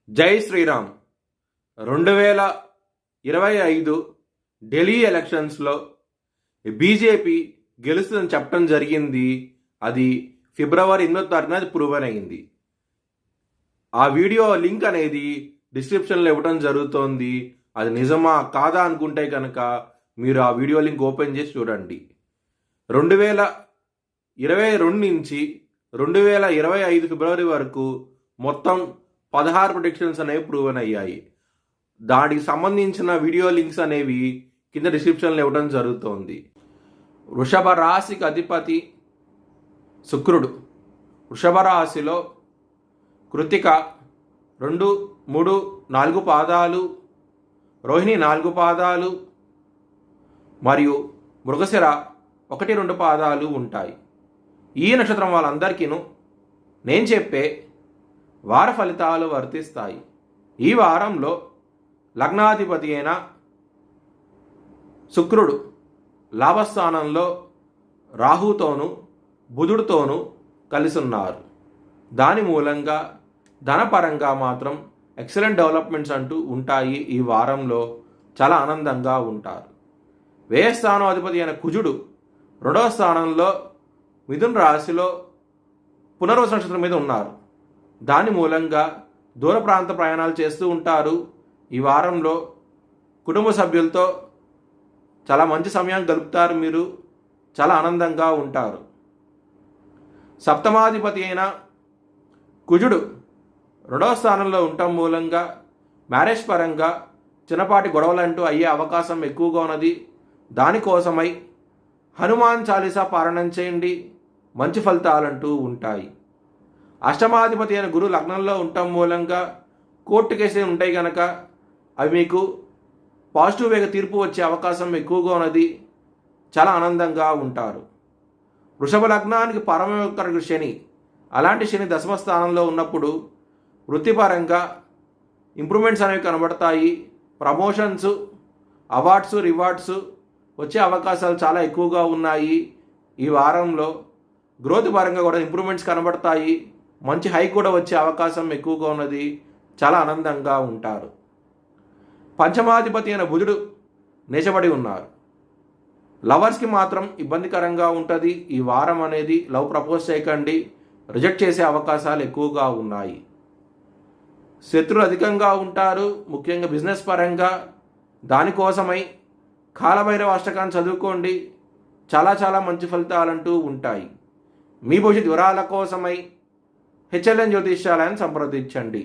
జై శ్రీరామ్. 2025 ఢిల్లీ ఎలక్షన్స్లో బీజేపీ గెలుస్తుందని చెప్పడం జరిగింది. అది ఫిబ్రవరి 8వ తారీఖున ప్రూవ్ అయింది. ఆ వీడియో లింక్ అనేది డిస్క్రిప్షన్లో ఇవ్వడం జరుగుతోంది. అది నిజమా కాదా అనుకుంటే కనుక మీరు ఆ వీడియో లింక్ ఓపెన్ చేసి చూడండి. 2022 నుంచి 2025 ఫిబ్రవరి వరకు మొత్తం 16 ప్రిడిక్షన్స్ అనేవి ప్రూవన్ అయ్యాయి. దానికి సంబంధించిన వీడియో లింక్స్ అనేవి కింద డిస్క్రిప్షన్లో ఇవ్వడం జరుగుతోంది. వృషభ రాశికి అధిపతి శుక్రుడు. వృషభ రాశిలో కృతిక 2, 3, 4 పాదాలు, రోహిణి 4 పాదాలు మరియు మృగశిర 1, 2 పాదాలు ఉంటాయి. ఈ నక్షత్రం వాళ్ళందరికీను నేను చెప్పే వార ఫలితాలు వర్తిస్తాయి. ఈ వారంలో లగ్నాధిపతి అయిన శుక్రుడు లాభస్థానంలో రాహుతోనూ బుధుడితోనూ కలిసి ఉన్నారు. దాని మూలంగా ధనపరంగా మాత్రం ఎక్సలెంట్ డెవలప్మెంట్స్ అంటూ ఉంటాయి. ఈ వారంలో చాలా ఆనందంగా ఉంటారు. వ్యయస్థానం అధిపతి అయిన కుజుడు 2వ స్థానంలో మిథున రాశిలో పునర్వసు నక్షత్రం మీద ఉన్నారు. దాని మూలంగా దూర ప్రాంత ప్రయాణాలు చేస్తూ ఉంటారు. ఈ వారంలో కుటుంబ సభ్యులతో చాలా మంచి సమయాన్ని గడుపుతారు. మీరు చాలా ఆనందంగా ఉంటారు. సప్తమాధిపతి అయిన కుజుడు 2వ స్థానంలో ఉండటం మూలంగా మ్యారేజ్ పరంగా చిన్నపాటి గొడవలంటూ అయ్యే అవకాశం ఎక్కువగా ఉన్నది. దానికోసమై హనుమాన్ చాలీసా పారాయణం చేయండి. మంచి ఫలితాలంటూ ఉంటాయి. అష్టమాధిపతి అయిన గురు లగ్నంలో ఉండటం మూలంగా కోర్టు కేసులు ఉంటాయి కనుక అవి మీకు పాజిటివ్ వేగా తీర్పు వచ్చే అవకాశం ఎక్కువగా ఉన్నది. చాలా ఆనందంగా ఉంటారు. వృషభ లగ్నానికి పరమయోగకర శని, అలాంటి శని దశమ స్థానంలో ఉన్నప్పుడు వృత్తిపరంగా ఇంప్రూవ్మెంట్స్ అనేవి కనబడతాయి. ప్రమోషన్స్, అవార్డ్స్, రివార్డ్స్ వచ్చే అవకాశాలు చాలా ఎక్కువగా ఉన్నాయి. ఈ వారంలో గ్రోత్ పరంగా కూడా ఇంప్రూవ్మెంట్స్ కనబడతాయి. మంచి హైక్ కూడా వచ్చే అవకాశం ఎక్కువగా ఉన్నది. చాలా ఆనందంగా ఉంటారు. పంచమాధిపతి అయిన బుధుడు నేచబడి ఉన్నారు. లవర్స్కి మాత్రం ఇబ్బందికరంగా ఉంటుంది. ఈ వారం అనేది లవ్ ప్రపోజ్ చేయకండి, రిజెక్ట్ చేసే అవకాశాలు ఎక్కువగా ఉన్నాయి. శత్రులు అధికంగా ఉంటారు, ముఖ్యంగా బిజినెస్ పరంగా. దానికోసమై కాలభైరవ అష్టకాన్ని చదువుకోండి. చాలా చాలా మంచి ఫలితాలంటూ ఉంటాయి. మీ భవిష్యత్ వివరాల కోసమై హెచ్ఎల్ఎన్ జ్యోతిష్యాలయాన్ని సంప్రదించండి.